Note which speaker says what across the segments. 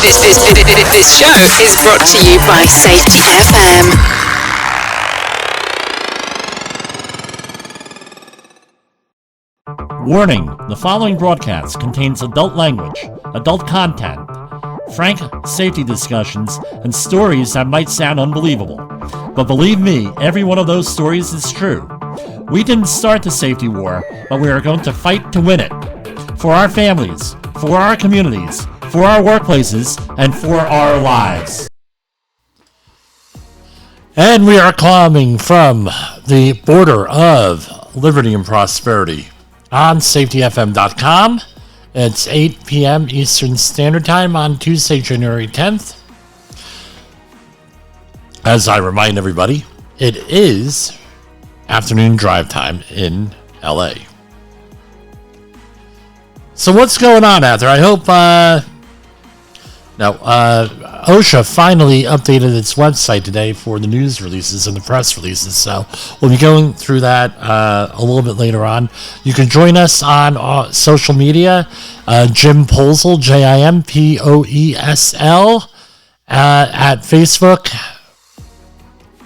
Speaker 1: This show is brought to you by Safety FM.
Speaker 2: Warning, the following broadcast contains adult language, adult content, frank safety discussions, and stories that might sound unbelievable. But believe me, every one of those stories is true. We didn't start the safety war, but we are going to fight to win it. For our families, for our communities, for our workplaces, and for our lives. And we are coming from the border of liberty and prosperity on safetyfm.com. It's 8 p.m. Eastern Standard Time on Tuesday, January 10th. As I remind everybody, it is afternoon drive time in LA. So what's going on out there? I hope, OSHA finally updated its website today for the news releases and the press releases, so we'll be going through that a little bit later on. You can join us on social media, Jim Posel, JIMPOESL, at Facebook,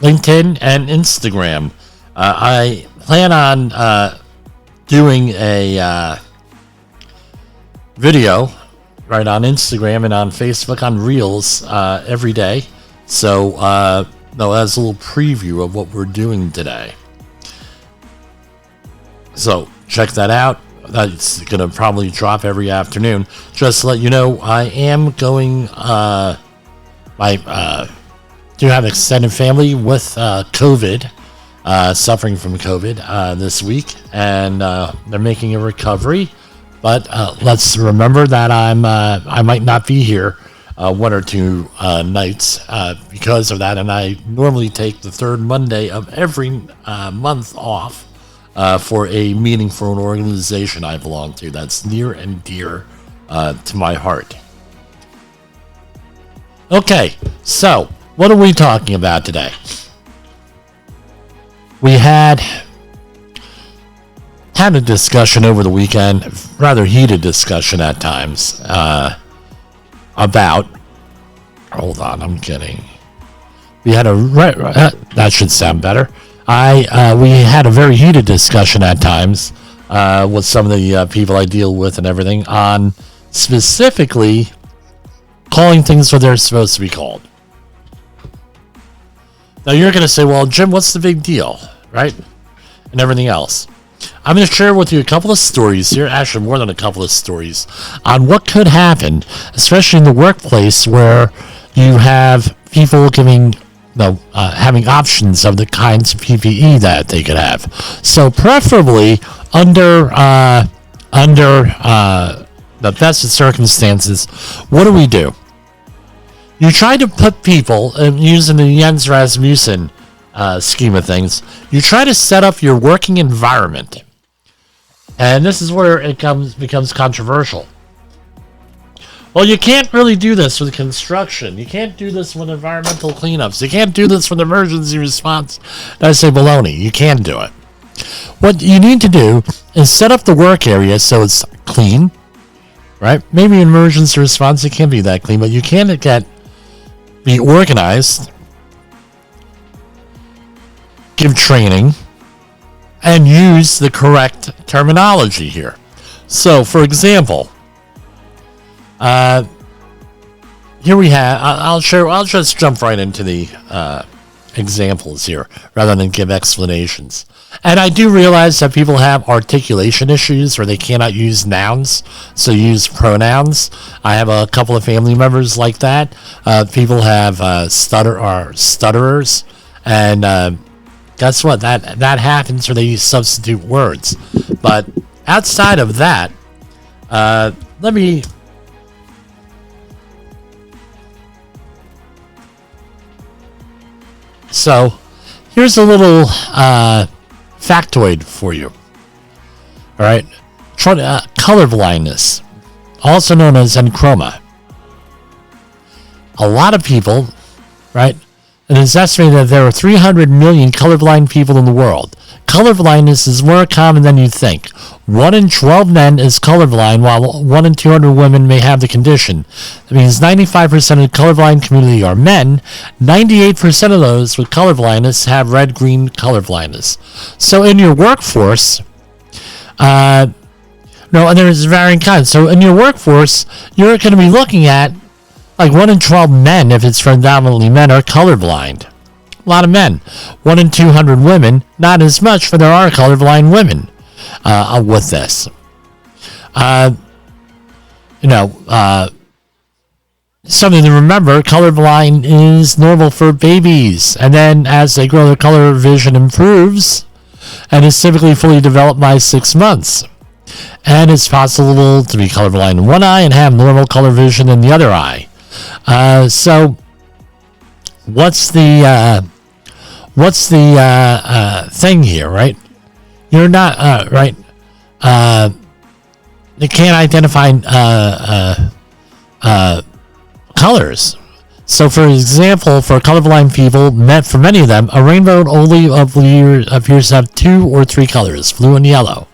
Speaker 2: LinkedIn, and Instagram. I plan on doing a video right on Instagram and on Facebook on Reels every day. So that's a little preview of what we're doing today. So check that out. That's going to probably drop every afternoon. Just to let you know, I am going, do have extended family with COVID, suffering from COVID this week, and they're making a recovery. But let's remember that I might not be here one or two nights because of that, and I normally take the third Monday of every month off for a meeting for an organization I belong to that's near and dear to my heart. Okay, so what are we talking about today? We had a discussion over the weekend, rather heated discussion at times, about, hold on, I'm kidding. We had that should sound better. We had a very heated discussion at times, with some of the people I deal with and everything, on specifically calling things what they're supposed to be called. Now you're going to say, well, Jim, what's the big deal, right? And everything else. I'm going to share with you a couple of stories here, actually more than a couple of stories, on what could happen, especially in the workplace where you have people having options of the kinds of PPE that they could have. So preferably under the best of circumstances, what do? You try to put people, using the Jens Rasmussen scheme of things, you try to set up your working environment. And this is where it becomes controversial. Well, you can't really do this with construction. You can't do this with environmental cleanups. You can't do this with emergency response. I say baloney. You can do it. What you need to do is set up the work area so it's clean, right? Maybe emergency response, it can't be that clean, but you can be organized, give training, and use the correct terminology here. So, for example, here we have, I'll just jump right into the examples here rather than give explanations. And I do realize that people have articulation issues where they cannot use nouns, so use pronouns. I have a couple of family members like that. People have stutterers, and guess what? That happens where they use substitute words. But outside of that, So, here's a little factoid for you. All right, color blindness, also known as enchroma. A lot of people, right? It is estimated that there are 300 million colorblind people in the world. colorblindness is more common than you think. 1 in 12 men is colorblind, while 1 in 200 women may have the condition. That means 95% of the colorblind community are men. 98% of those with colorblindness have red-green colorblindness. So in your workforce, and there's varying kinds. So in your workforce, you're going to be looking at like 1 in 12 men, if it's predominantly men, are colorblind. A lot of men. 1 in 200 women, not as much, but there are colorblind women with this. Something to remember, colorblind is normal for babies. And then as they grow, their color vision improves and is typically fully developed by 6 months. And it's possible to be colorblind in one eye and have normal color vision in the other eye. So what's the thing here, right? You're not right. They can't identify colors. So, for example, for colorblind people, for many of them, a rainbow only appears to have 2 or 3 colors, blue and yellow.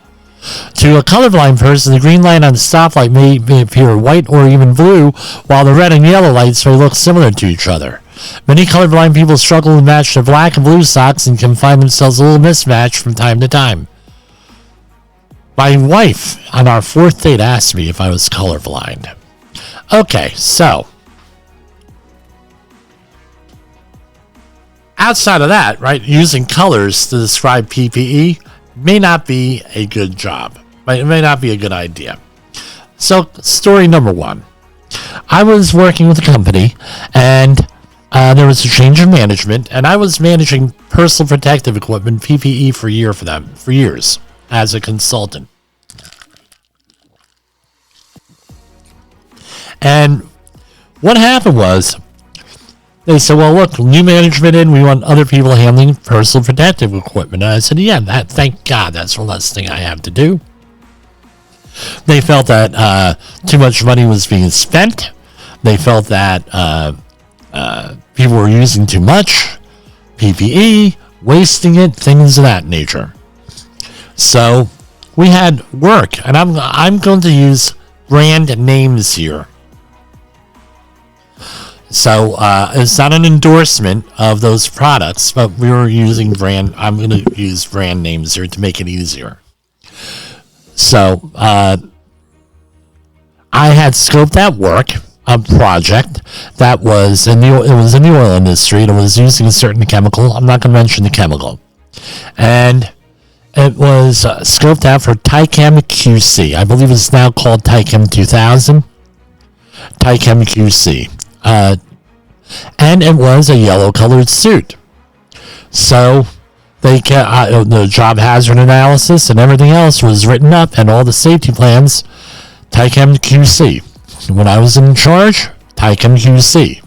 Speaker 2: To a colorblind person, the green light on the stoplight may appear white or even blue, while the red and yellow lights may look similar to each other. Many colorblind people struggle to match their black and blue socks and can find themselves a little mismatched from time to time. My wife, on our 4th date, asked me if I was colorblind. Okay, so outside of that, right, using colors to describe PPE may not be a good job. It may not be a good idea. So, story number 1. I was working with a company, and there was a change of management, and I was managing personal protective equipment, PPE, for years, as a consultant. And what happened was, they said, well, look, new management in, we want other people handling personal protective equipment. And I said, yeah, thank God, that's the last thing I have to do. They felt that too much money was being spent. They felt that people were using too much PPE, wasting it, things of that nature. So we had work, and I'm going to use brand names here. So it's not an endorsement of those products, but we were using I'm going to use brand names here to make it easier. So I had scoped out work, a project that was in the oil industry, and it was using a certain chemical. I'm not going to mention the chemical. And it was scoped out for Tychem QC. I believe it's now called Tychem 2000. Tychem QC. And it was a yellow-colored suit. So the job hazard analysis and everything else was written up, and all the safety plans, Tychem QC. When I was in charge, Tychem QC.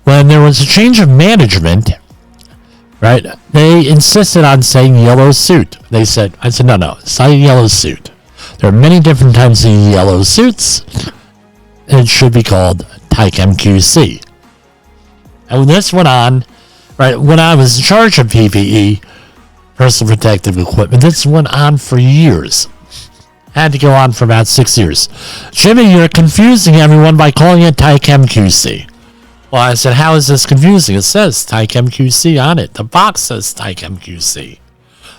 Speaker 2: When there was a change of management, right, they insisted on saying yellow suit. I said, no, it's not a yellow suit. There are many different types of yellow suits. It should be called Tychem QC. And when this went on, right, when I was in charge of PPE, personal protective equipment, this went on for years. Had to go on for about 6 years. Jimmy, you're confusing everyone by calling it Tychem QC. Well, I said, how is this confusing? It says Tychem QC on it. The box says Tychem QC.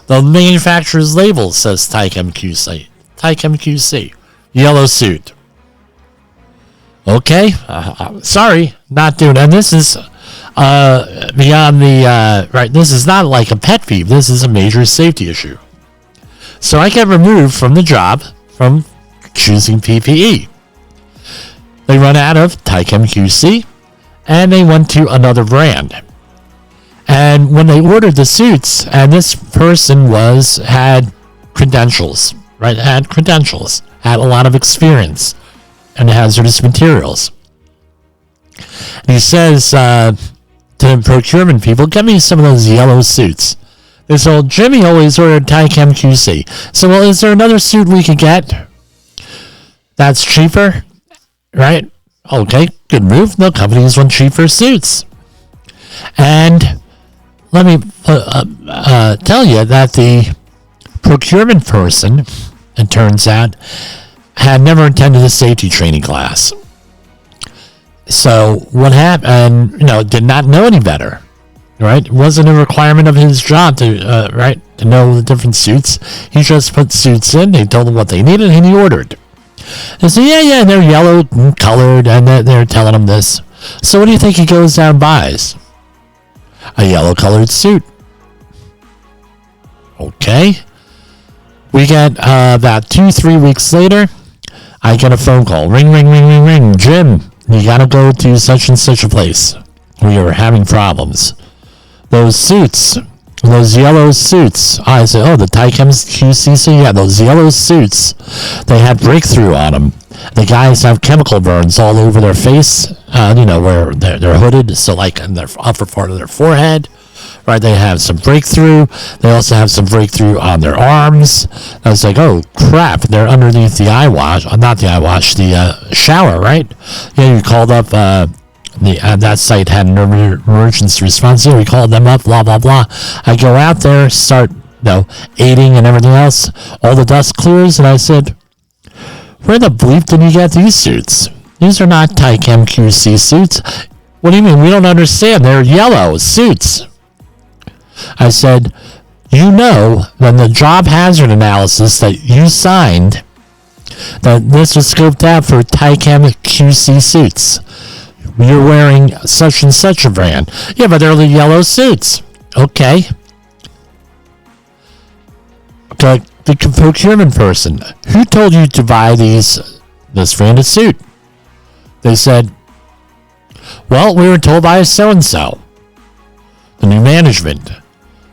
Speaker 2: The manufacturer's label says Tychem QC. Tychem QC. Yellow suit. Okay, sorry, not doing it. And this is beyond the, right, this is not like a pet peeve. This is a major safety issue. So I get removed from the job from choosing PPE. They run out of Tychem QC, and they went to another brand. And when they ordered the suits, and this person had credentials, right, had a lot of experience and hazardous materials. And he says to procurement people, get me some of those yellow suits. They said, well, Jimmy always ordered Tychem QC. So, well, is there another suit we could get that's cheaper? Right? Okay, good move. No companies want cheaper suits. And let me tell you that the procurement person, it turns out, had never attended a safety training class. So what happened, did not know any better, right? It wasn't a requirement of his job to know the different suits. He just put suits in, they told him what they needed, and he ordered. They said, yeah, they're yellow and colored, and they're telling him this. So what do you think he goes down and buys? A yellow-colored suit. Okay. We get about 2-3 weeks later, I get a phone call. Ring, ring, ring, ring, ring. Jim, you got to go to such and such a place. We are having problems. Those suits, those yellow suits. I said, oh, the Tychems QCC? Yeah, those yellow suits. They had breakthrough on them. The guys have chemical burns all over their face, where they're hooded, so like in their upper part of their forehead, right? They have some breakthrough. They also have some breakthrough on their arms. I was like, oh, crap, they're underneath the the shower, right? Yeah, you called up, that site had an emergency response. Yeah, we called them up, blah, blah, blah. I go out there, start, aiding and everything else. All the dust clears, and I said, where the bleep did you get these suits? These are not Tychem QC suits. What do you mean? We don't understand. They're yellow suits. I said, when the job hazard analysis that you signed, that this was scoped out for Tychem QC suits. You're wearing such and such a brand. Yeah, but they're the yellow suits. Okay. The procurement person, who told you to buy this branded suit? They said, well, we were told by so-and-so, the new management.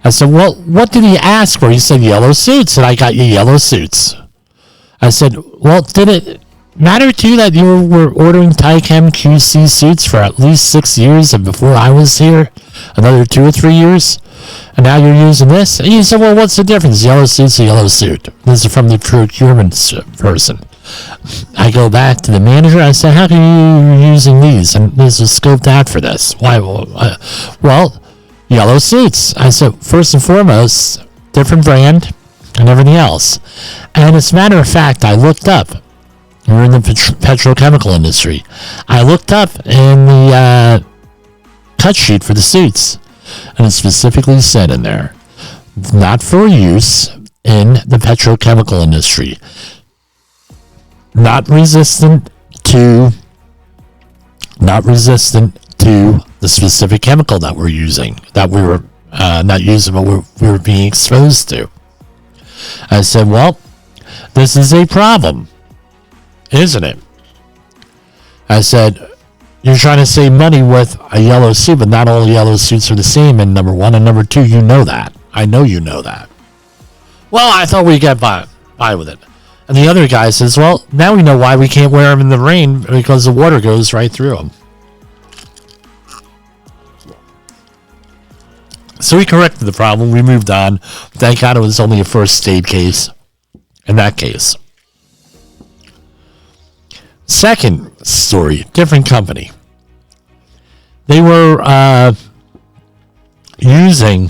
Speaker 2: I said, well, what did he ask for? He said yellow suits, and I got you yellow suits. I said, well, did it matter to you that you were ordering Tychem QC suits for at least 6 years, and before I was here, another 2 or 3 years? And now you're using this? And he said, well, what's the difference? Yellow suit's a yellow suit. This is from the procurement person. I go back to the manager. I said, how come you're using these? And this is scoped out for this. Why? Well, yellow suits. I said, first and foremost, different brand and everything else. And as a matter of fact, I looked up. We're in the petrochemical industry. I looked up in the cut sheet for the suits. And it specifically said in there, not for use in the petrochemical industry. Not resistant to the specific chemical that we're using, that we were not using, but we were being exposed to. I said, well, this is a problem, isn't it? I said, you're trying to save money with a yellow suit, but not all yellow suits are the same, and number one, and number two, you know that. I know you know that. Well, I thought we'd get by with it. And the other guy says, well, now we know why we can't wear them in the rain, because the water goes right through them. So we corrected the problem. We moved on. Thank God it was only a first aid case in that case. Second story, different company. They were using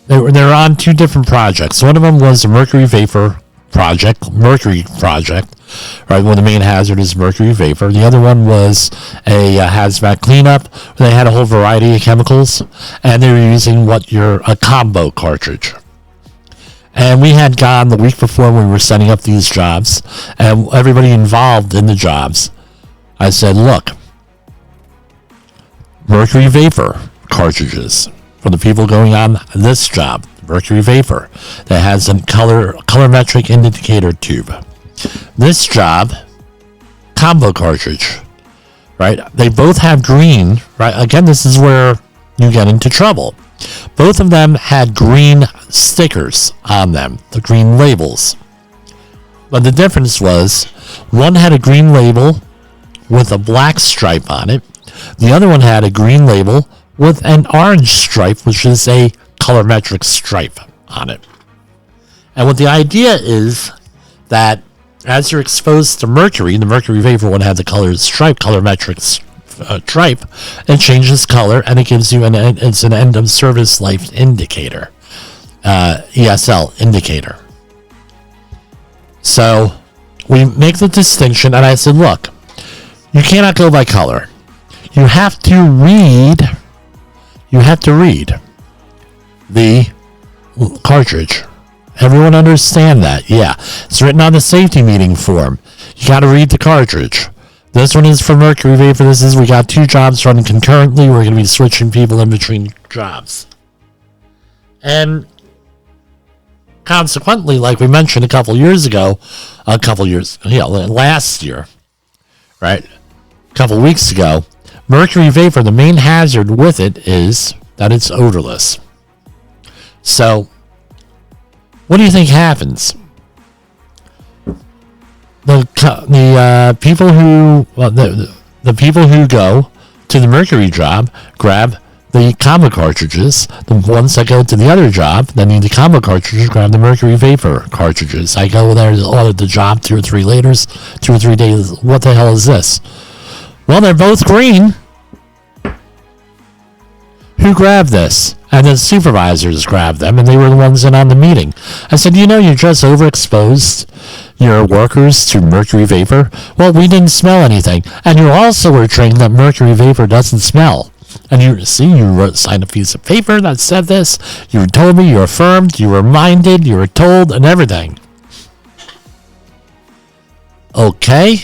Speaker 2: they're on two different projects. One of them was a mercury project, right, where the main hazard is mercury vapor. The other one was a hazmat cleanup, where they had a whole variety of chemicals, and they were using a combo cartridge. And we had gone the week before when we were setting up these jobs, and everybody involved in the jobs, I said, look, mercury vapor cartridges for the people going on this job, mercury vapor, that has a colorimetric indicator tube. This job, combo cartridge, right? They both have green, right? Again, this is where you get into trouble. Both of them had green stickers on them, the green labels. But the difference was, one had a green label with a black stripe on it. The other one had a green label with an orange stripe, which is a colorimetric stripe on it. And what the idea is that as you're exposed to mercury, the mercury vapor one had the color stripe, colorimetric tripe, it changes color and it gives you it's an end of service life indicator, ESL indicator. So we make the distinction, and I said, look, you cannot go by color. You have to read the cartridge. Everyone understand that? Yeah. It's written on the safety meeting form. You got to read the cartridge. This one is for Mercury Vapor. We got 2 jobs running concurrently. We're going to be switching people in between jobs. And consequently, like we mentioned last year, right? A couple weeks ago, Mercury Vapor, the main hazard with it is that it's odorless. So, what do you think happens? The people who go to the Mercury job grab the combo cartridges. The ones that go to the other job that need the combo cartridges grab the Mercury Vapor cartridges. I go there, order the job 2 or 3 days. What the hell is this? Well, they're both green. Who grabbed this? And the supervisors grabbed them, and they were the ones in on the meeting. I said, you just overexposed your workers to Mercury Vapor. Well, we didn't smell anything. And you also were trained that Mercury Vapor doesn't smell. And you signed a piece of paper that said this. You told me, you affirmed, you were reminded, you were told, and everything. Okay.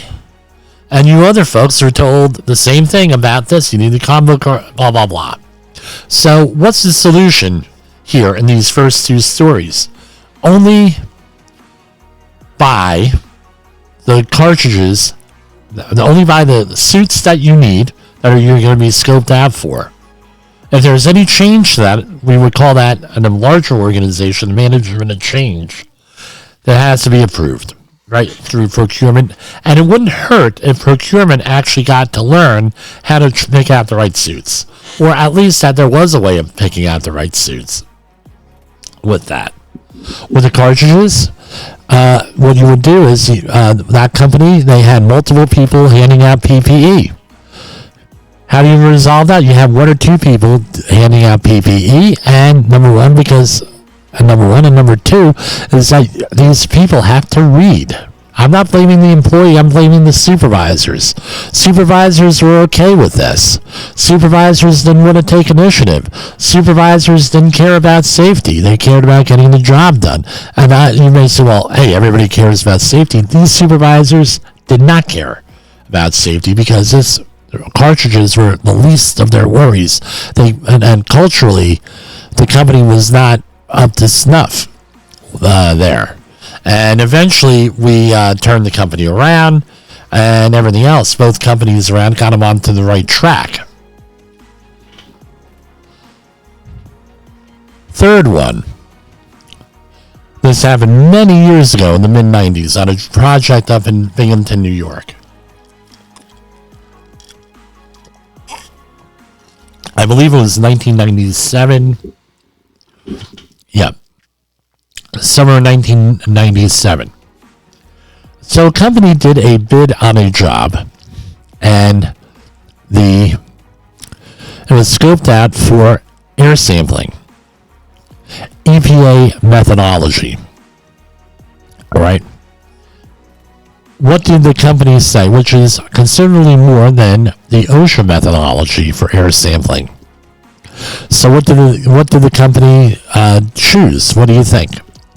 Speaker 2: And you other folks are told the same thing about this. You need the combo card, blah, blah, blah. So what's the solution here in these first 2 stories? Only buy the cartridges, only buy the suits that you need that you're going to be scoped out for. If there's any change to that, we would call that in a larger organization, management of change, that has to be approved, right, through procurement. And it wouldn't hurt if procurement actually got to learn how to pick out the right suits. Or at least that there was a way of picking out the right suits with that. With the cartridges, what you would do is that company, they had multiple people handing out PPE. How do you resolve that? You have 1 or 2 people handing out PPE, and number 2 is that these people have to read. I'm not blaming the employee, I'm blaming the supervisors. Supervisors were okay with this. Supervisors didn't want to take initiative. Supervisors didn't care about safety. They cared about getting the job done. And you may say, well, hey, everybody cares about safety. These supervisors did not care about safety because this cartridges were the least of their worries. And culturally, the company was not up to snuff there. And eventually, we turned the company around and everything else. Both companies around got them onto the right track. Third one. This happened many years ago in the mid-90s on a project up in Binghamton, New York. I believe it was 1997. Yep. Summer 1997. So a company did a bid on a job, and it was scoped out for air sampling, EPA methodology. All right. What did the company say? Which is considerably more than the OSHA methodology for air sampling. So what did the company choose? What do you think?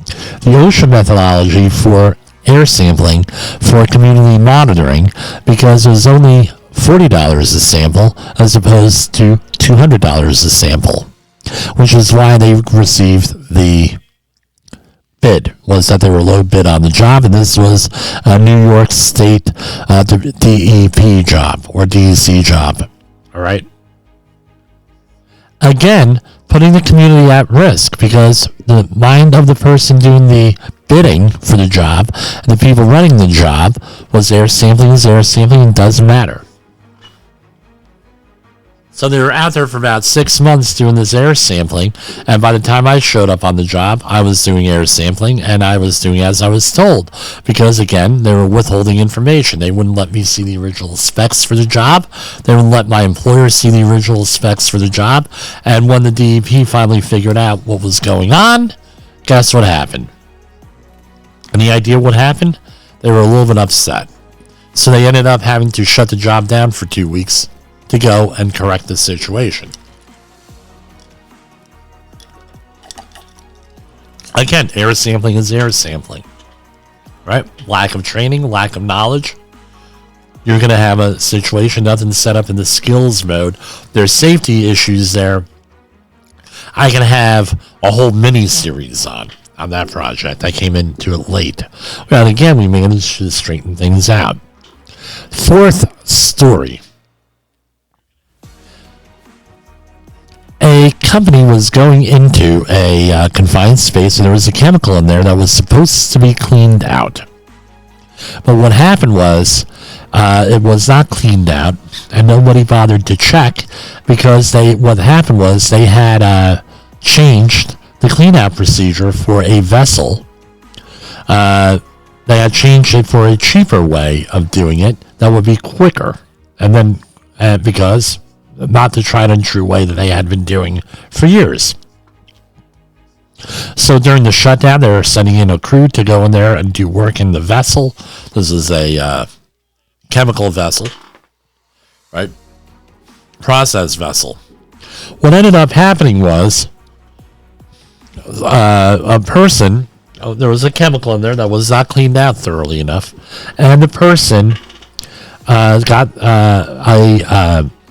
Speaker 2: The OSHA methodology for air sampling for community monitoring, because it was only $40 a sample as opposed to $200 a sample, which is why they received the bid, was that they were low bid on the job, and this was a New York State DEP job or DEC job. All right. Again, putting the community at risk, because the mind of the person doing the bidding for the job and the people running the job was air sampling, and doesn't matter. So they were out there for about 6 months doing this air sampling. And by the time I showed up on the job, I was doing air sampling and I was doing as I was told. Because again, they were withholding information. They wouldn't let me see the original specs for the job. They wouldn't let my employer see the original specs for the job. And when the DEP finally figured out what was going on, guess what happened? Any idea what happened? They were a little bit upset. So they ended up having to shut the job down for 2 weeks to go and correct the situation. Again, air sampling is air sampling, right? Lack of training, lack of knowledge. You're going to have a situation, nothing set up in the skills mode. There's safety issues there. I can have a whole mini-series on that project. I came into it late. Well, again, we managed to straighten things out. Fourth story. A company was going into a confined space and there was a chemical in there that was supposed to be cleaned out. But what happened was it was not cleaned out and nobody bothered to check because what happened was they had changed the clean out procedure for a vessel. They had changed it for a cheaper way of doing it that would be quicker. And then because not the tried and true way that they had been doing for years. So during the shutdown, they were sending in a crew to go in there and do work in the vessel. This is a chemical vessel, right? Process vessel. What ended up happening was a person, there was a chemical in there that was not cleaned out thoroughly enough, and the person got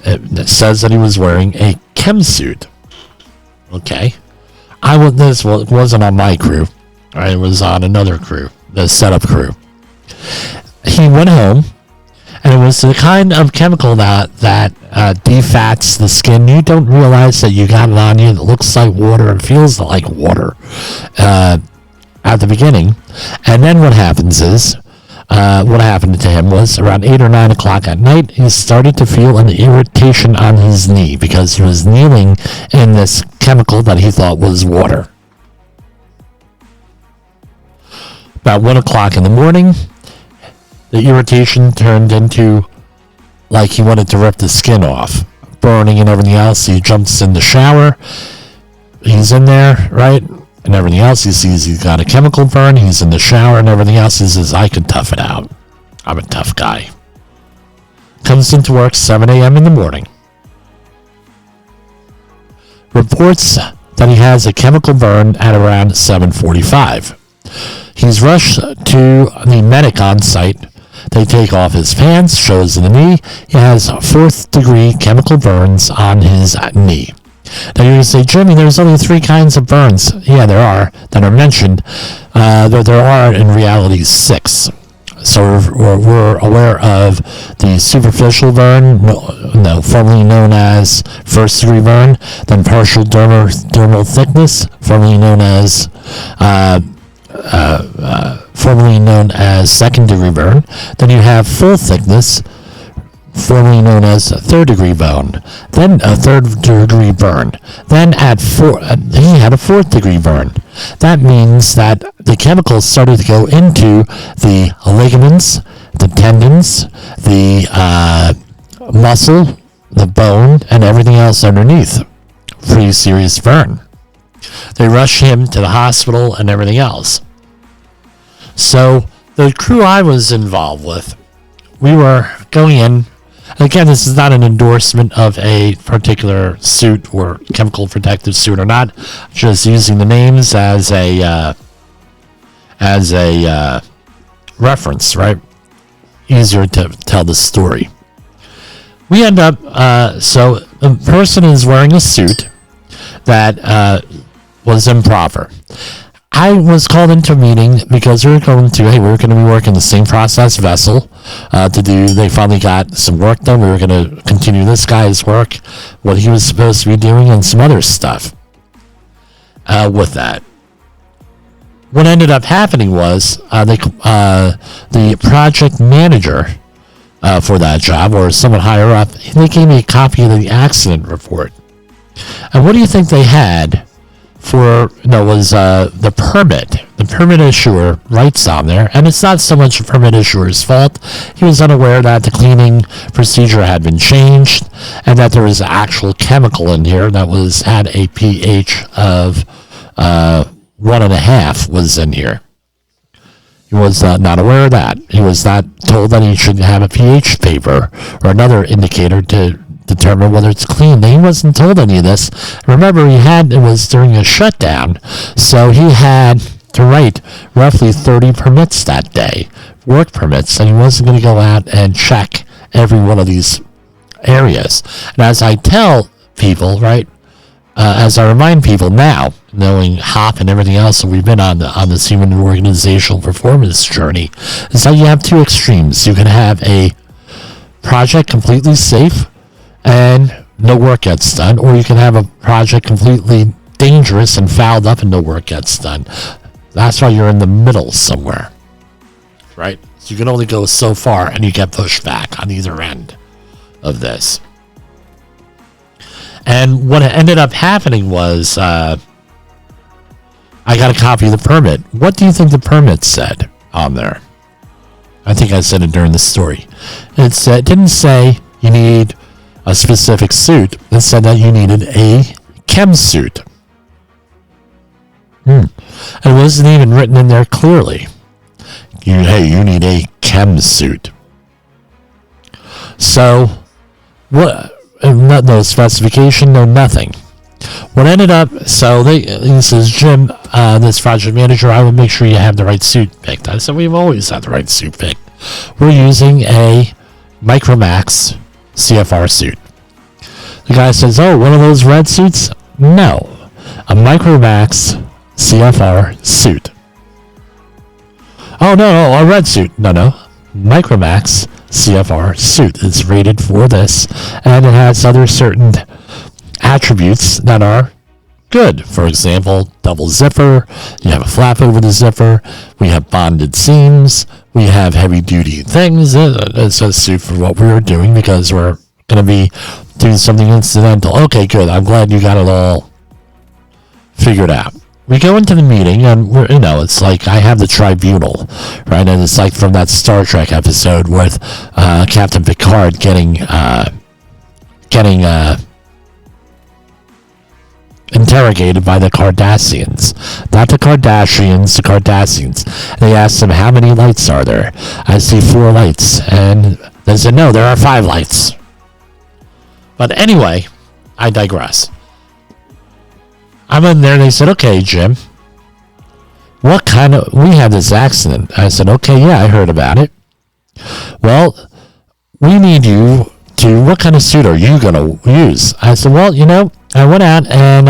Speaker 2: it says that he was wearing a chem suit. Okay. This wasn't on my crew. Right? It was on another crew, the setup crew. He went home, and it was the kind of chemical that defats the skin. You don't realize that you got it on you. It looks like water. It feels like water at the beginning. And then what happens is, what happened to him was around 8 or 9 o'clock at night, he started to feel an irritation on his knee because he was kneeling in this chemical that he thought was water. About 1 o'clock in the morning, the irritation turned into like he wanted to rip the skin off, burning and everything else. He jumps in the shower. He's in there, right? And everything else, he sees he's got a chemical burn, he's in the shower and everything else. He says, I can tough it out. I'm a tough guy. Comes into work 7 a.m. in the morning. Reports that he has a chemical burn at around 7:45. He's rushed to the medic on site. They take off his pants, shows in the knee. He has 4th degree chemical burns on his knee. Now you're going to say, Jimmy, there's only 3 kinds of burns. Yeah, there are, that are mentioned. Though there are, in reality, 6. So we're aware of the superficial burn, formerly known as 1st degree burn, then partial dermal thickness, formerly known as 2nd degree burn. Then you have full thickness, formerly known as 3rd degree burn, then a 3rd degree burn. Then he had a 4th degree burn. That means that the chemicals started to go into the ligaments, the tendons, the muscle, the bone, and everything else underneath. Pretty serious burn. They rushed him to the hospital and everything else. So the crew I was involved with, we were going in. Again, this is not an endorsement of a particular suit or chemical protective suit or not. Just using the names as a reference, right? Easier to tell the story. We end up, so the person is wearing a suit that was improper. I was called into a meeting because we were going to be working the same process vessel they finally got some work done. We were going to continue this guy's work, what he was supposed to be doing, and some other stuff with that. What ended up happening was the project manager for that job, or someone higher up. They gave me a copy of the accident report. And what do you think they had for, was the permit. The permit issuer writes on there, and it's not so much the permit issuer's fault. He was unaware that the cleaning procedure had been changed, and that there was actual chemical in here that had a pH of 1.5 was in here. He was not aware of that. He was not told that he should have a pH paper or another indicator to determine whether it's clean. He wasn't told any of this. Remember, it was during a shutdown, so he had to write roughly 30 permits that day, work permits, and he wasn't going to go out and check every one of these areas. And as I tell people, right, as I remind people now, knowing HOP and everything else that we've been on this human organizational performance journey, is that you have two extremes. You can have a project completely safe and no work gets done, or you can have a project completely dangerous and fouled up and no work gets done. That's why you're in the middle somewhere, right? So you can only go so far, and you get pushed back on either end of this. And what ended up happening was I got a copy of the permit. What do you think the permit said on there? I think I said it during the story. It didn't say you need a specific suit. It said that you needed a chem suit. It wasn't even written in there clearly. You need a chem suit. So, what? No specification, no nothing. What ended up, so he says, Jim, this project manager, I will make sure you have the right suit picked. I said, we've always had the right suit picked. We're using a Micromax CFR suit. The guy says, oh, one of those red suits? No, a Micromax CFR suit. Oh, no, a red suit. No, Micromax CFR suit. It's rated for this, and it has other certain attributes that are good. For example, double zipper, you have a flap over the zipper, we have bonded seams, we have heavy duty things. It's a suit for what we were doing because we're going to be doing something incidental. Okay, good. I'm glad you got it all figured out. We go into the meeting, and it's like I have the tribunal, right? And it's like from that Star Trek episode with Captain Picard getting interrogated by the Cardassians. Not the Kardashians, the Cardassians. And they asked him, how many lights are there? I see 4 lights. And they said, no, there are 5 lights. But anyway, I digress. I'm in there, and they said, okay, Jim, we had this accident. I said, okay, yeah, I heard about it. Well, we need you what kind of suit are you going to use? I said, well, I went out, and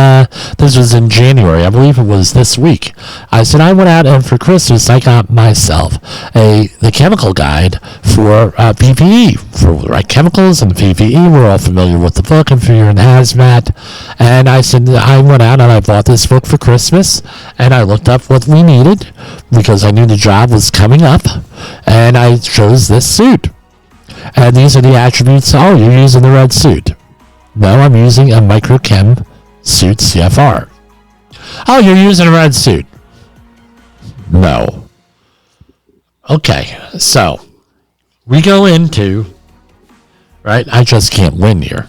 Speaker 2: this was in January. I believe it was this week. I said, I went out, and for Christmas, I got myself the chemical guide for PPE, for chemicals and the PPE. We're all familiar with the book, and you're in hazmat. And I said, I went out, and I bought this book for Christmas, and I looked up what we needed, because I knew the job was coming up, and I chose this suit. And these are the attributes. Oh, you're using the red suit. No, I'm using a Microchem suit CFR. Oh, you're using a red suit. No. Okay, so we go into, right, I just can't win here.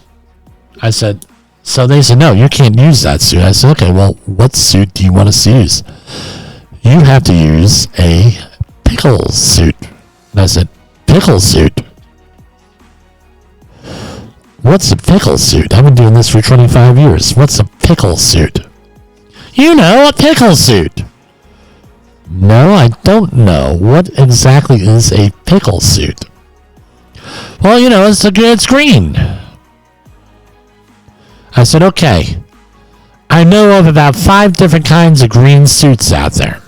Speaker 2: I said, so they said, no, you can't use that suit. I said, okay, well, what suit do you want us to use? You have to use a pickle suit. And I said, pickle suit? What's a pickle suit? I've been doing this for 25 years. What's a pickle suit? A pickle suit. No, I don't know. What exactly is a pickle suit? Well, it's green. I said, okay. I know of about 5 different kinds of green suits out there.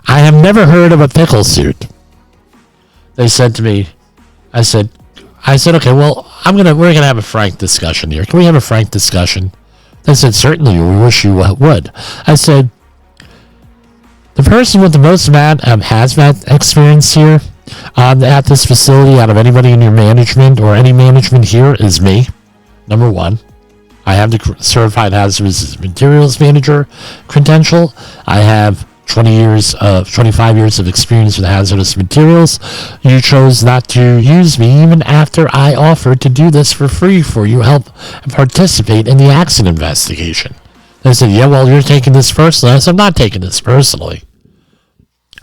Speaker 2: I have never heard of a pickle suit. They said to me, I said, okay, well, we're gonna have a frank discussion here. Can we have a frank discussion? They said, certainly, we wish you would. I said, the person with the most amount of hazmat experience here at this facility out of anybody in your management or any management here is me. Number one. I have the Certified Hazardous Materials Manager credential. I have 25 years of experience with hazardous materials. You chose not to use me even after I offered to do this for free for you, help and participate in the accident investigation. They said, yeah, well, you're taking this personally. I said, I'm not taking this personally.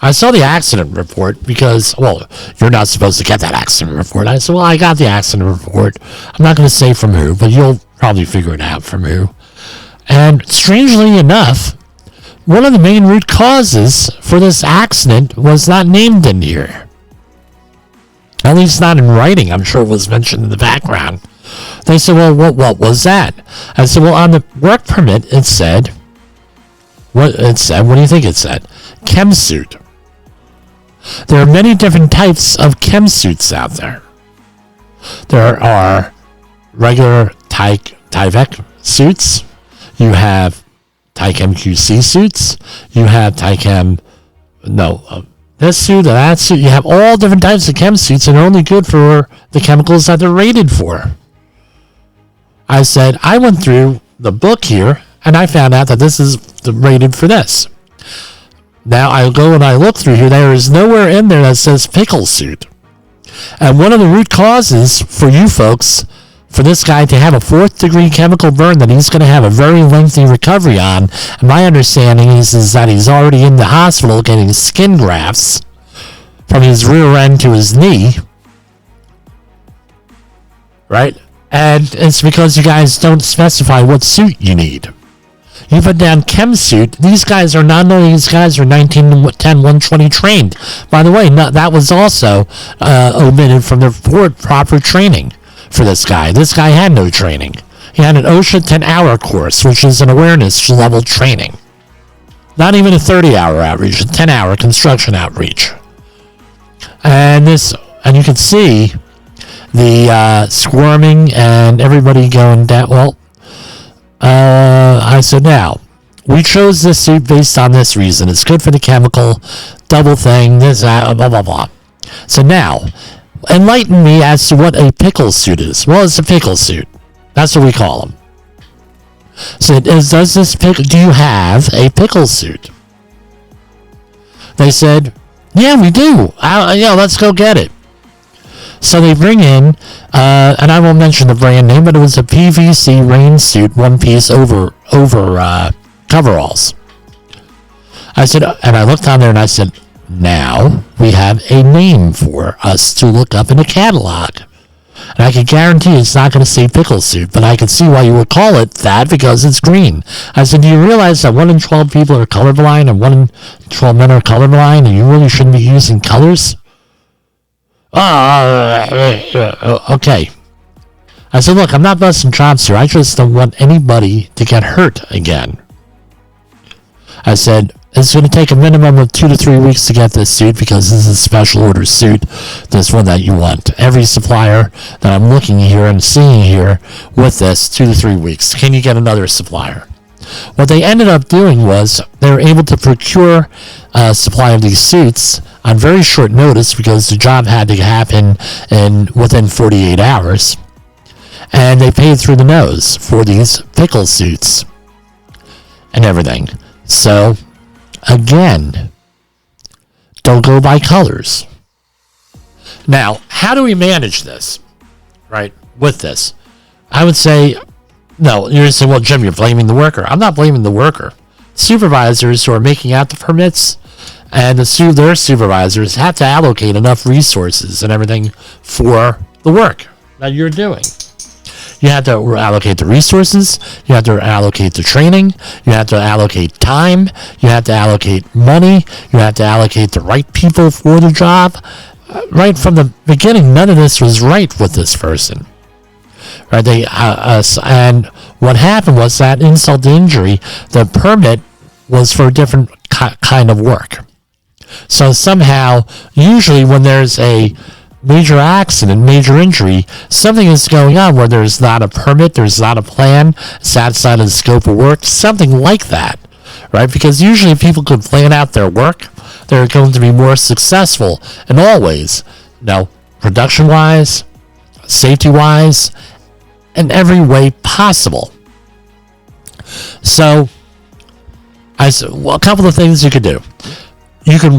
Speaker 2: I saw the accident report because, well, you're not supposed to get that accident report. I said, well, I got the accident report. I'm not going to say from who, but you'll probably figure it out from who. And strangely enough, one of the main root causes for this accident was not named in here. At least not in writing. I'm sure it was mentioned in the background. They said, well, what was that? I said, well, on the work permit, it said, what do you think it said? Chem suit. There are many different types of chem suits out there. There are regular Tyvek suits. You have Tychem QC suits. You have Tychem, this suit, that suit. You have all different types of chem suits, and they're only good for the chemicals that they're rated for. I said, I went through the book here, and I found out that this is rated for this. Now I go and I look through here. There is nowhere in there that says pickle suit. And one of the root causes for you folks, for this guy to have a 4th degree chemical burn that he's going to have a very lengthy recovery on, and my understanding is that he's already in the hospital getting skin grafts from his rear end to his knee. Right? And it's because you guys don't specify what suit you need. You put down chem suit. These guys are not only these guys are 1910 120 trained. By the way, that was also omitted from the proper training for this guy. This guy had no training. He had an OSHA 10-hour course, which is an awareness level training. Not even a 30-hour outreach, a 10-hour construction outreach. And you can see the squirming and everybody going down. Well, I said, now, we chose this suit based on this reason. It's good for the chemical, double thing, this, blah, blah, blah. So now, enlighten me as to what a pickle suit is. Well, it's a pickle suit. That's what we call them. So do you have a pickle suit? They said, yeah, we do. Let's go get it. So they bring in, and I won't mention the brand name, but it was a PVC rain suit, one-piece over coveralls. I said, and I looked on there and I said, now we have a name for us to look up in the catalog. And I can guarantee it's not going to say pickle suit, but I can see why you would call it that because it's green. I said, do you realize that 1 in 12 people are colorblind and 1 in 12 men are colorblind and you really shouldn't be using colors? Okay. I said, look, I'm not busting chops here. I just don't want anybody to get hurt again. I said, it's going to take a minimum of 2 to 3 weeks to get this suit because this is a special order suit, this one that you want. Every supplier that I'm looking here and seeing here with this, 2 to 3 weeks. Can you get another supplier? What they ended up doing was they were able to procure a supply of these suits on very short notice because the job had to happen within 48 hours. And they paid through the nose for these pickle suits and everything. So, again, don't go by colors. Now, how do we manage this, right, with this? I would say, no, you're going to say, well, Jim, you're blaming the worker. I'm not blaming the worker. Supervisors who are making out the permits and their supervisors have to allocate enough resources and everything for the work that you're doing. You have to allocate the resources. You have to allocate the training. You have to allocate time. You have to allocate money. You have to allocate the right people for the job. Right from the beginning, none of this was right with this person. Right? And what happened was that insult to injury, the permit was for a different kind of work. So somehow, usually when there's a major accident, major injury, something is going on where there's not a permit, there's not a plan, it's outside of the scope of work, something like that, right? Because usually if people can plan out their work, they're going to be more successful in all ways. Production-wise, safety-wise, in every way possible. So, a couple of things you could do. You can,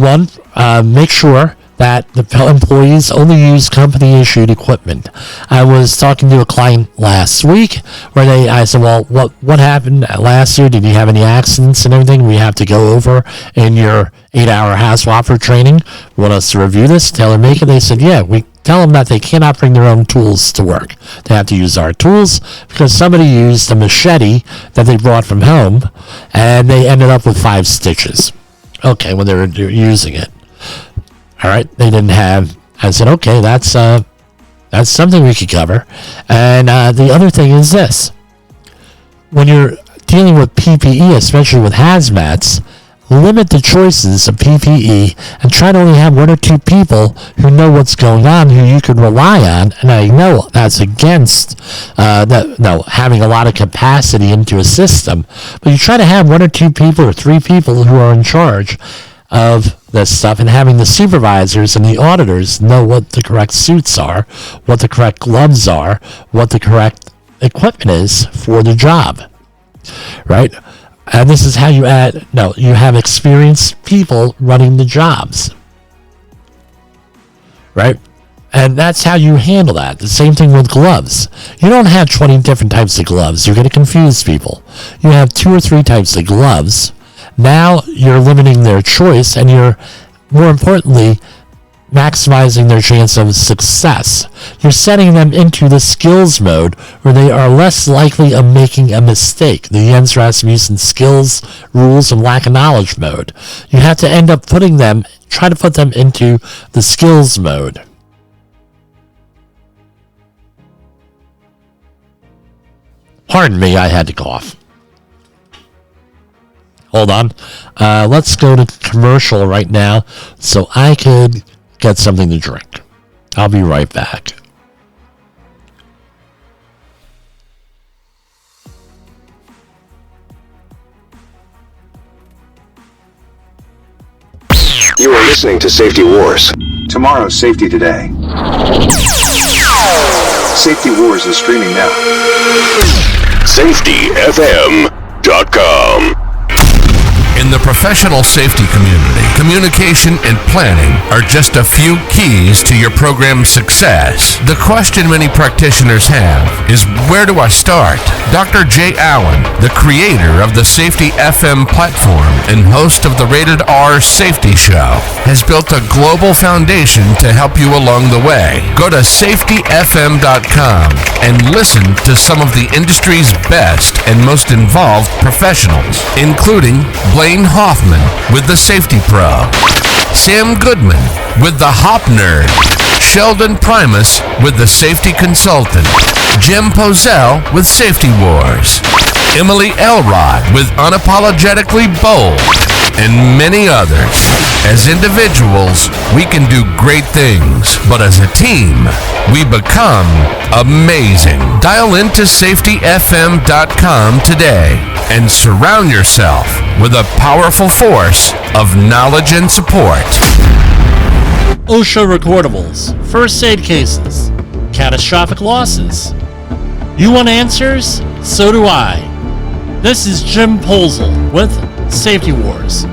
Speaker 2: make sure that the employees only use company-issued equipment. I was talking to a client last week where I said, well, what happened last year? Did you have any accidents and everything we have to go over in your 8-hour house swapper training? Want us to review this, tailor make it? They said, yeah. We tell them that they cannot bring their own tools to work. They have to use our tools because somebody used a machete that they brought from home and they ended up with 5 stitches. Okay, when they were using it. All right, they didn't have. I said, okay, that's something we could cover. And the other thing is this: when you're dealing with PPE, especially with hazmats, limit the choices of PPE and try to only have 1 or 2 people who know what's going on, who you can rely on. And I know that's against having a lot of capacity into a system, but you try to have 1 or 2 people or 3 people who are in charge of this stuff, and having the supervisors and the auditors know what the correct suits are, what the correct gloves are, what the correct equipment is for the job, right? And this is how you have experienced people running the jobs, right? And that's how you handle that. The same thing with gloves. You don't have 20 different types of gloves. You're going to confuse people. You have 2 or 3 types of gloves. Now you're limiting their choice, and you're, more importantly, maximizing their chance of success. You're setting them into the skills mode where they are less likely of making a mistake. The Jens Rasmussen skills, rules, and lack of knowledge mode. You have to end up try to put them into the skills mode. Pardon me, I had to cough. Hold on. Let's go to commercial right now so I could get something to drink. I'll be right back.
Speaker 3: You are listening to Safety Wars. Tomorrow's Safety Today. Safety Wars is streaming now. SafetyFM.com.
Speaker 4: In the professional safety community, communication and planning are just a few keys to your program's success. The question many practitioners have is, where do I start? Dr. Jay Allen, the creator of the Safety FM platform and host of the Rated R Safety Show, has built a global foundation to help you along the way. Go to safetyfm.com and listen to some of the industry's best and most involved professionals, including Blaine Hoffman with the Safety Pro, Sam Goodman with the Hop Nerd, Sheldon Primus with the Safety Consultant, Jim Pozell with Safety Wars, Emily Elrod with Unapologetically Bold, and many others. As individuals, we can do great things, but as a team, we become amazing. Dial into safetyfm.com today and surround yourself with a powerful force of knowledge and support.
Speaker 2: OSHA recordables, first aid cases, catastrophic losses. You want answers? So do I. This is Jim Pozell with Safety Wars.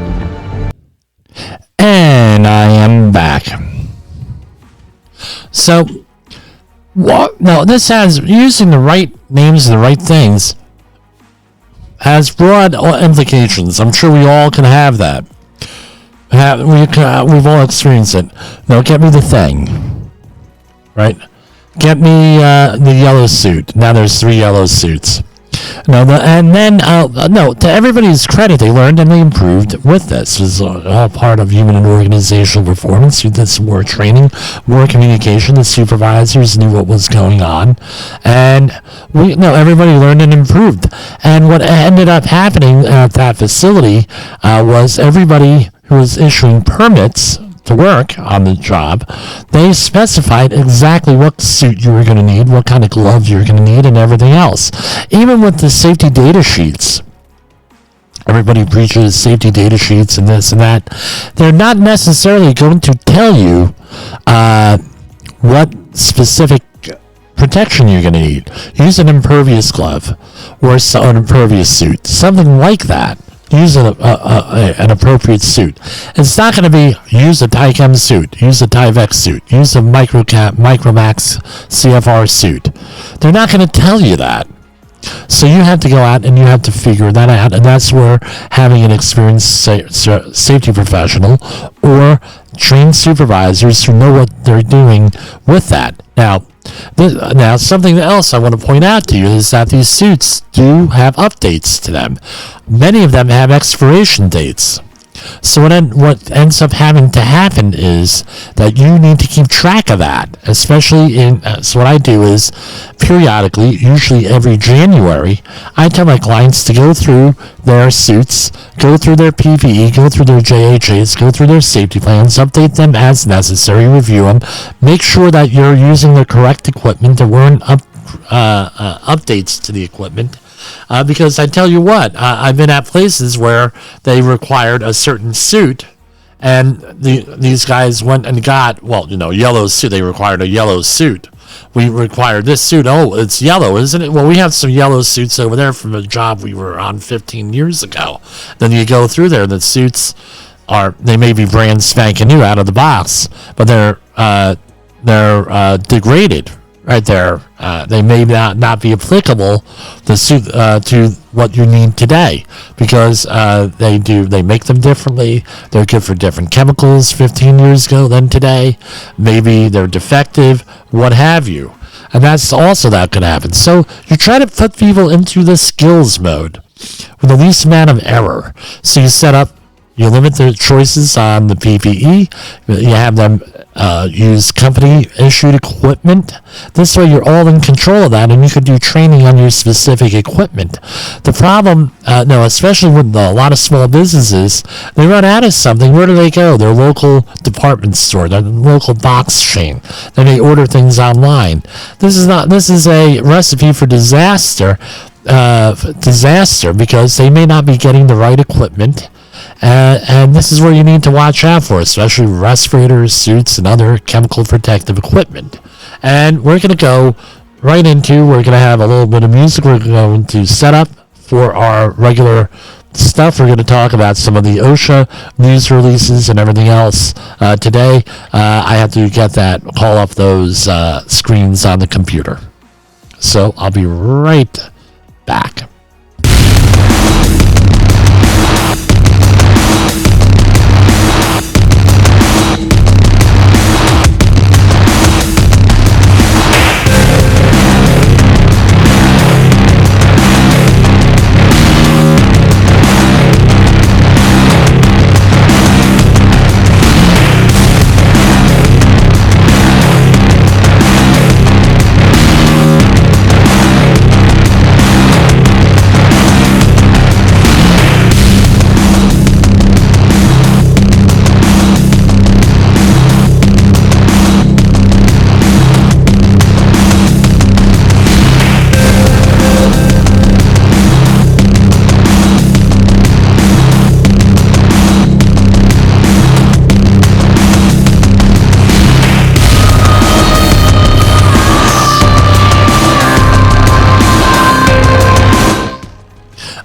Speaker 2: And I am back. So, this has, using the right names and the right things, has broad implications. I'm sure we all can have that. We've all experienced it. Now, get me the thing. Right? Get me the yellow suit. Now there's 3 yellow suits. To everybody's credit, they learned and they improved with this. It was all part of human and organizational performance. You did some more training, more communication. The supervisors knew what was going on. And everybody learned and improved. And what ended up happening at that facility was everybody who was issuing permits to work on the job, they specified exactly what suit you were going to need, what kind of gloves you were going to need, and everything else. Even with the safety data sheets, Everybody preaches safety data sheets and this and that. They're not necessarily going to tell you what specific protection you're going to need. Use an impervious glove or an impervious suit, something like that. Use an appropriate suit. It's not going to be use a Tychem suit, use a Tyvek suit, use a Micromax CFR suit. They're not going to tell you that. So you have to go out and you have to figure that out, and that's where having an experienced safety professional or trained supervisors who know what they're doing with that. Now, something else I want to point out to you is that these suits do have updates to them. Many of them have expiration dates. So what ends up having to happen is that you need to keep track of that, especially so what I do is periodically, usually every January, I tell my clients to go through their suits, go through their PPE, go through their JHAs, go through their safety plans, update them as necessary, review them, make sure that you're using the correct equipment, there weren't updates to the equipment. Because I tell you what, I've been at places where they required a certain suit, and these guys went and got, yellow suit. They required a yellow suit. We required this suit. Oh, it's yellow, isn't it? Well, we have some yellow suits over there from a job we were on 15 years ago. Then you go through there, the suits they may be brand spanking new out of the box, but they're degraded. Right there, they may not be applicable to what you need today, because they make them differently. They're good for different chemicals 15 years ago than today. Maybe they're defective, what have you, and that's also that could happen. So you try to put people into the skills mode with the least amount of error. So you limit their choices on the PPE. You have them use company-issued equipment. This way, you're all in control of that, and you could do training on your specific equipment. The problem, especially with a lot of small businesses, they run out of something. Where do they go? Their local department store, their local box chain. Then they order things online. This is a recipe for disaster, because they may not be getting the right equipment. And this is where you need to watch out for, especially respirators, suits, and other chemical protective equipment. And we're going to go we're going to have a little bit of music. We're going to set up for our regular stuff. We're going to talk about some of the OSHA news releases and everything else today. I have to call up those screens on the computer. So I'll be right back.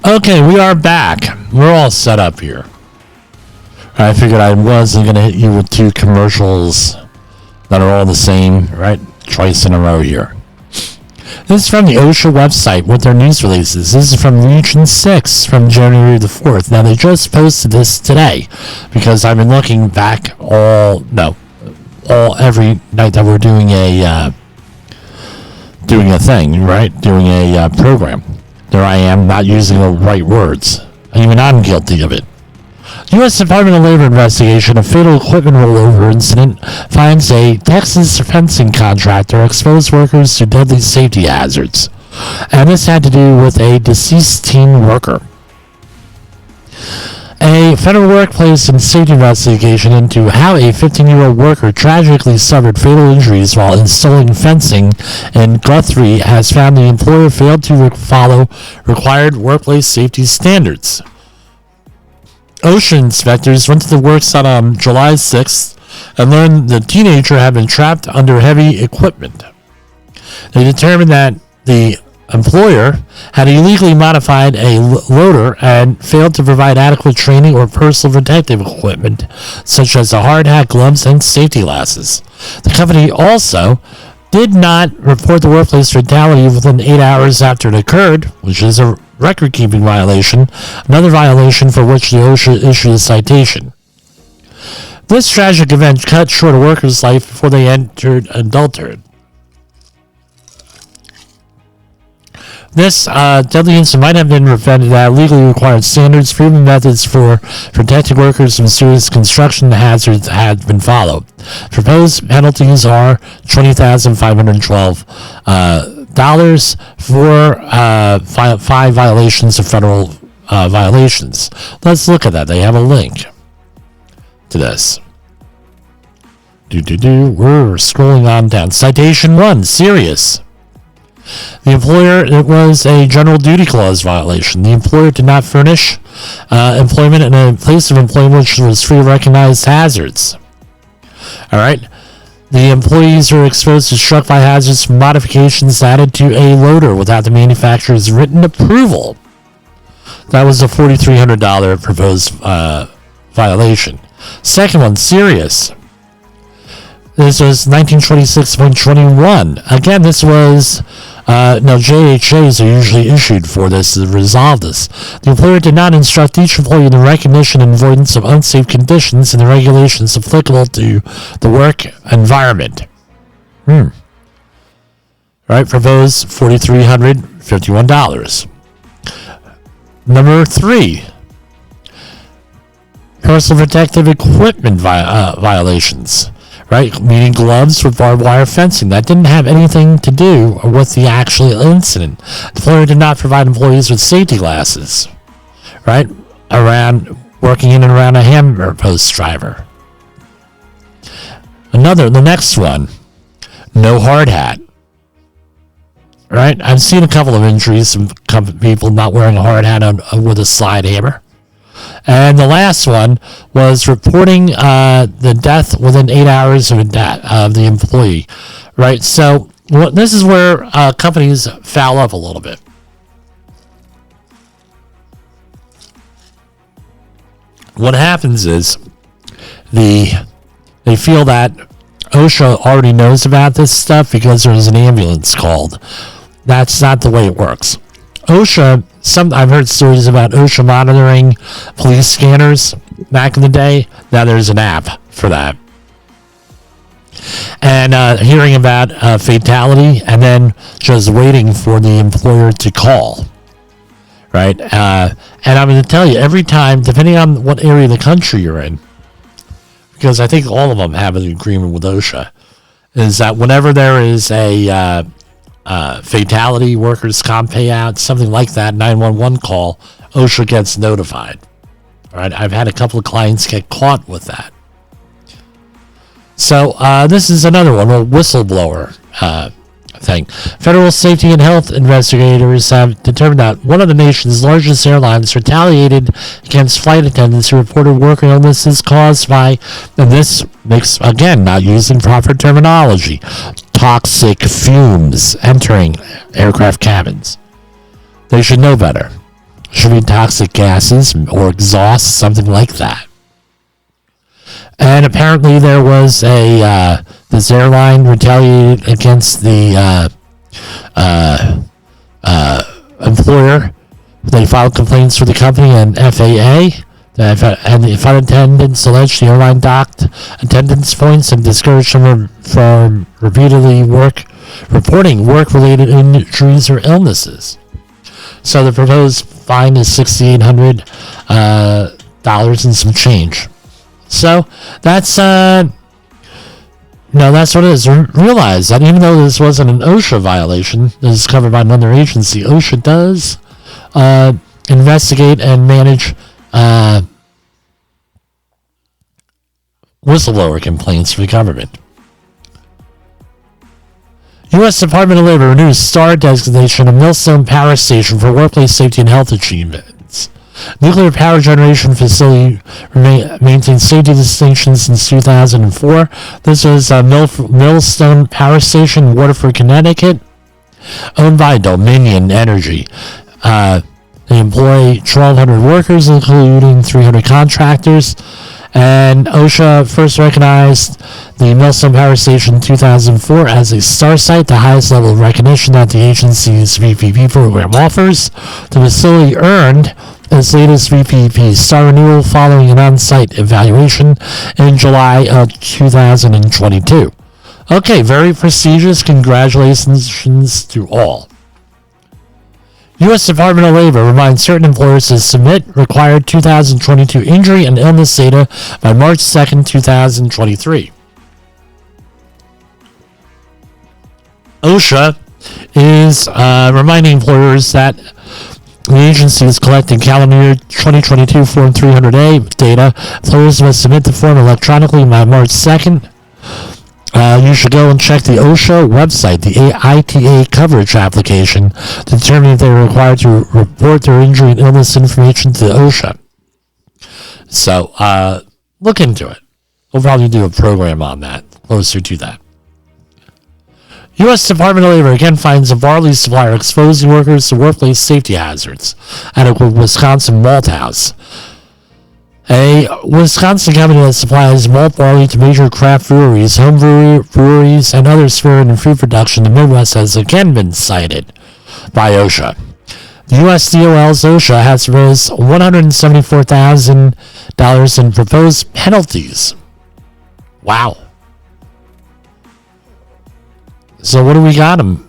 Speaker 2: Okay, we are back. We're all set up here. I figured I wasn't going to hit you with two commercials that are all the same, right? Twice in a row here. This is from the OSHA website with their news releases. This is from Region 6 from January the 4th. Now, they just posted this today because I've been looking back every night that we're doing a thing, right? Doing a program. There I am, not using the right words. Even I'm guilty of it. U.S. Department of Labor investigation of fatal equipment rollover incident finds a Texas fencing contractor exposed workers to deadly safety hazards. And this had to do with a deceased teen worker. A federal workplace and safety investigation into how a 15-year-old worker tragically suffered fatal injuries while installing fencing in Guthrie has found the employer failed to follow required workplace safety standards. OSHA inspectors went to the work site on July 6th and learned the teenager had been trapped under heavy equipment. They determined that the employer had illegally modified a loader and failed to provide adequate training or personal protective equipment, such as a hard hat, gloves, and safety glasses. The company also did not report the workplace fatality within 8 hours after it occurred, which is a record-keeping violation, another violation for which the OSHA issued a citation. This tragic event cut short a worker's life before they entered adulthood. This deadly incident might have been prevented at legally required standards. Proven methods for protecting workers from serious construction hazards had been followed. Proposed penalties are $20,512 for 5 violations of federal violations. Let's look at that. They have a link to this. We're scrolling on down. Citation 1, serious. The employer, it was a general duty clause violation. The employer did not furnish employment in a place of employment which was free of recognized hazards. All right. The employees are exposed to struck by hazards from modifications added to a loader without the manufacturer's written approval. That was a $4,300 proposed violation. Second one, serious. This was 1926.21. Again, this was JHAs are usually issued for this to resolve this. The employer did not instruct each employee in the recognition and avoidance of unsafe conditions and the regulations applicable to the work environment. Right, proposed $4,351. Number 3, personal protective equipment violations. Right, meaning gloves with barbed wire fencing. That didn't have anything to do with the actual incident. The employer did not provide employees with safety glasses, right, around working in and around a hammer post driver. The next one, no hard hat. Right, I've seen a couple of injuries from people not wearing a hard hat with a slide hammer. And the last one was reporting the death within 8 hours of the employee. Right, so this is where companies foul up a little bit. What happens is they feel that OSHA already knows about this stuff because there was an ambulance called. That's not the way it works. OSHA, I've heard stories about OSHA monitoring police scanners back in the day. Now there's an app for that. And hearing about fatality and then just waiting for the employer to call. Right? And I'm going to tell you, every time, depending on what area of the country you're in, because I think all of them have an agreement with OSHA, is that whenever there is a fatality, workers' comp payout, something like that, 911 call, OSHA gets notified. All right, I've had a couple of clients get caught with that. So this is another one, a whistleblower thing. Federal safety and health investigators have determined that one of the nation's largest airlines retaliated against flight attendants who reported work illnesses caused by, and this makes, again, not using proper terminology, toxic fumes entering aircraft cabins. They should know better. Should be toxic gases or exhaust, something like that. And apparently there was this airline retaliated against the employer. They filed complaints for the company and FAA. And the flight attendants alleged the airline docked attendance points and discouraged them from repeatedly reporting work-related injuries or illnesses. So the proposed fine is $6,800 and some change. So that's that's what it is. Realize that even though this wasn't an OSHA violation, this is covered by another agency. OSHA does investigate and manage whistleblower complaints for the government. U.S. Department of Labor renews STAR designation of Millstone Power Station for workplace safety and health achievements. Nuclear power generation facility maintains safety distinctions since 2004. This was Millstone Power Station, Waterford, Connecticut, owned by Dominion Energy. They employ 1,200 workers, including 300 contractors. And OSHA first recognized the Millstone Power Station in 2004 as a star site, the highest level of recognition that the agency's VPP program offers. The facility earned its latest VPP star renewal following an on-site evaluation in July of 2022. Okay, very prestigious. Congratulations to all. U.S. Department of Labor reminds certain employers to submit required 2022 injury and illness data by March 2nd, 2023. OSHA is reminding employers that the agency is collecting calendar year 2022 Form 300A data. Employers must submit the form electronically by March 2nd. You should go and check the OSHA website, the ITA coverage application, to determine if they are required to report their injury and illness information to OSHA. So, look into it. We'll probably do a program on that, closer to that. U.S. Department of Labor again finds a barley supplier exposing workers to workplace safety hazards at a Wisconsin malt house. A Wisconsin company that supplies malt barley to major craft breweries, home breweries, and other spirit and food production in the Midwest has again been cited by OSHA. The USDOL's OSHA has raised $174,000 in proposed penalties. Wow. So what do we got them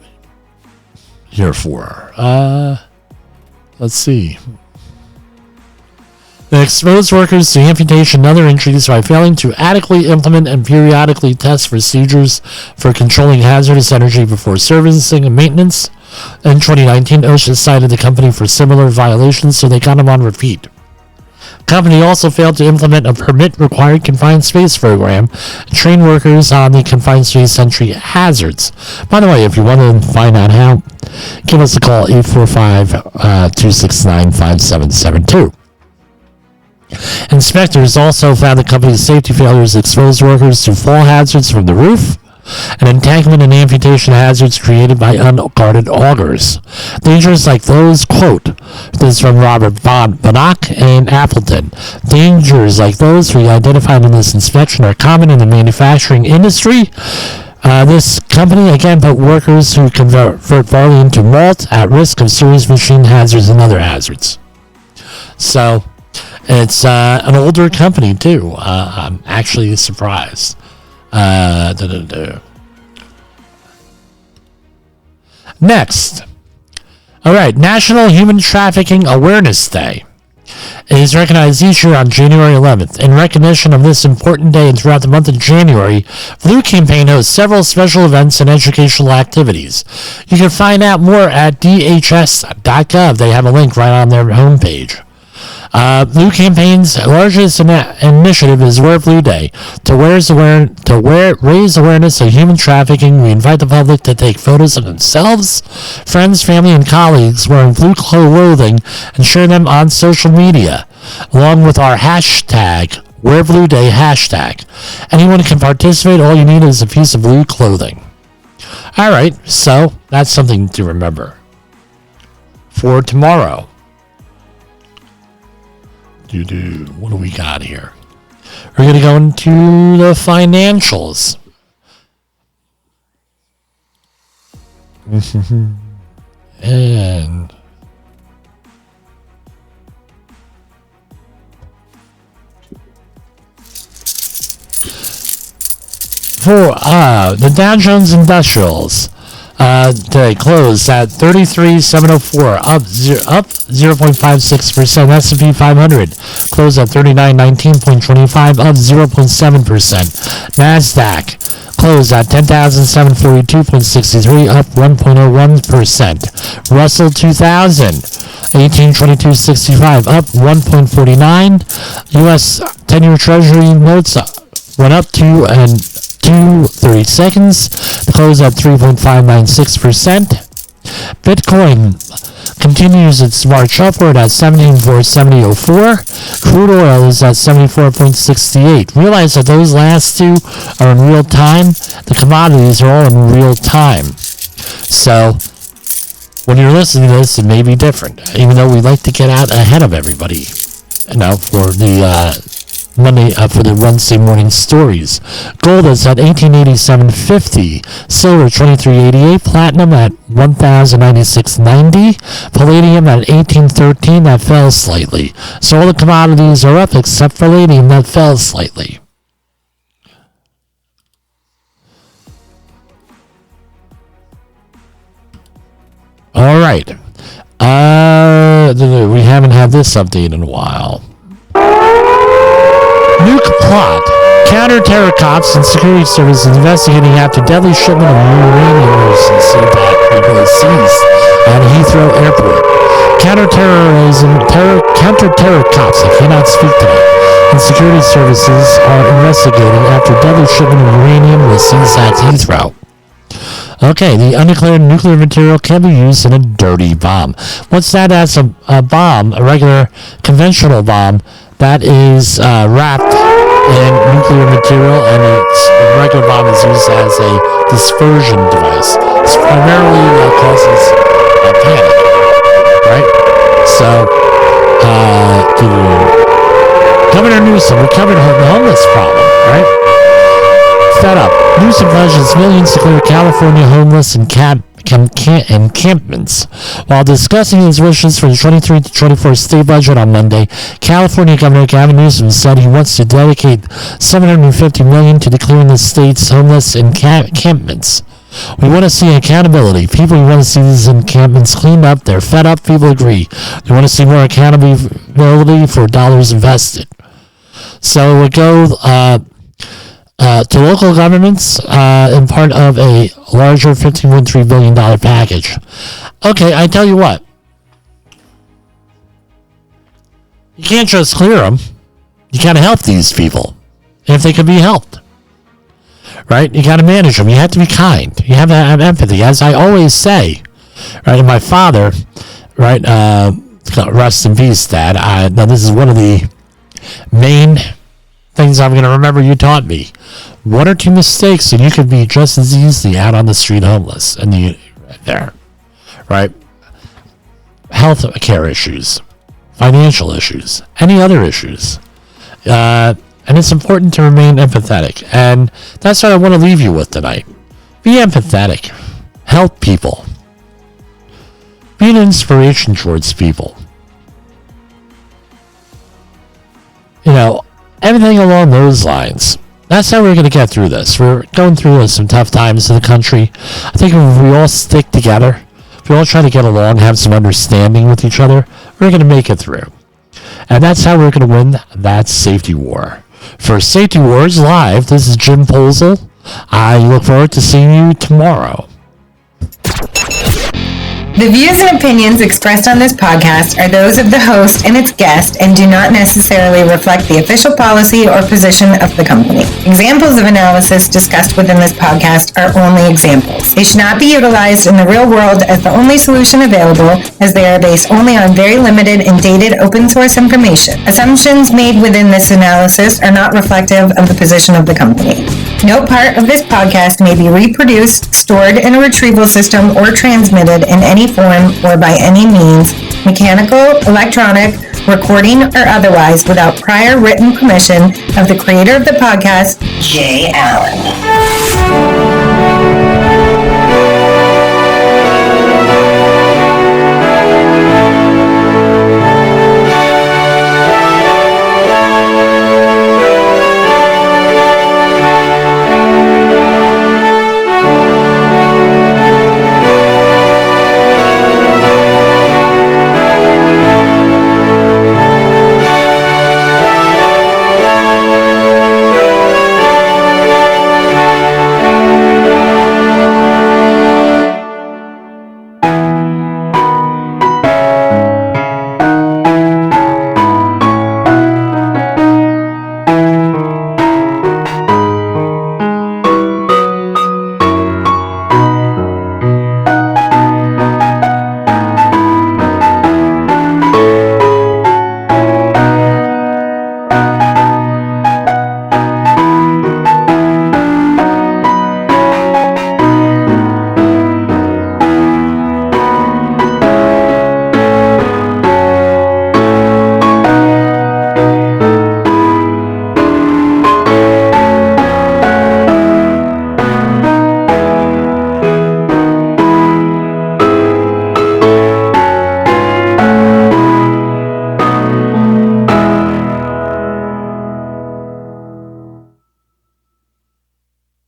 Speaker 2: here for? Let's see. They expose workers to amputation and other injuries by failing to adequately implement and periodically test procedures for controlling hazardous energy before servicing and maintenance. In 2019, OSHA cited the company for similar violations, so they got them on repeat. The company also failed to implement a permit-required confined space program and train workers on the confined space entry hazards. By the way, if you want to find out how, give us a call, 845-269-5772. Inspectors also found the company's safety failures exposed workers to fall hazards from the roof and entanglement and amputation hazards created by unguarded augers. Dangers like those, quote, this is from Robert Bonach in Appleton. Dangers like those we identified in this inspection are common in the manufacturing industry. This company, again, put workers who convert barley into malt at risk of serious machine hazards and other hazards. So, it's an older company, too. I'm actually surprised. Next. All right. National Human Trafficking Awareness Day is recognized each year on January 11th. In recognition of this important day and throughout the month of January, Blue Campaign hosts several special events and educational activities. You can find out more at dhs.gov. They have a link right on their homepage. Blue Campaign's largest initiative is Wear Blue Day. To raise awareness of human trafficking, we invite the public to take photos of themselves, friends, family, and colleagues wearing blue clothing and share them on social media, along with our hashtag, Wear Blue Day hashtag. Anyone can participate. All you need is a piece of blue clothing. All right, so that's something to remember for tomorrow. What do we got here? We're going to go into the financials. And for the Dow Jones Industrials, today closed at 33,704, up 0.56%. S&P 500 closed at 3919.25, up 0.7%. Nasdaq closed at 10,742.63, up 1.01%. Russell 2000 1822.65, up 1.49. U.S. 10-year Treasury notes went up 2 30 seconds. The close at 3.596%. Bitcoin continues its march upward at 17,470.04. Crude oil is at 74.68. Realize that those last two are in real time. The commodities are all in real time. So when you're listening to this, it may be different, even though we like to get out ahead of everybody, for the Monday for the Wednesday morning stories. Gold is at 1887.50, silver 23.88, platinum at 1096.90, palladium at 1813. That fell slightly. So all the commodities are up except palladium, that fell slightly. All right. We haven't had this update in a while. Nuke plot. Counter-terror cops and security services investigating after deadly shipment of uranium was seized at Heathrow Airport. Counter-terror cops, I cannot speak today, and security services are investigating after deadly shipment of uranium was seized at Heathrow. Okay, the undeclared nuclear material can be used in a dirty bomb. What's that? As a bomb, a regular conventional bomb that is wrapped in nuclear material, and a regular bomb is used as a dispersion device. This primarily causes panic, right? So, Governor Newsom recovered the homeless problem, right? Fed up. Newsom pledges millions to clear California homeless encampments. While discussing his wishes for the 23 to 24 state budget on Monday, California Governor Gavin Newsom said he wants to dedicate $750 million to clearing the state's homeless encampments. We want to see accountability. People want to see these encampments cleaned up. They're fed up. People agree. They want to see more accountability for dollars invested. So it would go to local governments in part of a larger $15.3 billion package. Okay, I tell you what. You can't just clear them. You got to help these people if they can be helped. Right? You got to manage them. You have to be kind. You have to have empathy. As I always say, right, and my father, right, rest in peace, Dad. Now, this is one of the main things I'm going to remember you taught me. One or two mistakes and you could be just as easily out on the street homeless. And there, right? Health care issues, financial issues, any other issues. And it's important to remain empathetic. And that's what I want to leave you with tonight. Be empathetic. Help people. Be an inspiration towards people. Everything along those lines. That's how we're going to get through this. We're going through some tough times in the country. I think if we all stick together, if we all try to get along, have some understanding with each other, we're going to make it through. And that's how we're going to win that safety war. For Safety Wars Live, this is Jim Posel. I look forward to seeing you tomorrow.
Speaker 5: The views and opinions expressed on this podcast are those of the host and its guest and do not necessarily reflect the official policy or position of the company. Examples of analysis discussed within this podcast are only examples. They should not be utilized in the real world as the only solution available, as they are based only on very limited and dated open source information. Assumptions made within this analysis are not reflective of the position of the company. No part of this podcast may be reproduced, stored in a retrieval system, or transmitted in any form or by any means, mechanical, electronic, recording, or otherwise, without prior written permission of the creator of the podcast, Jay Allen.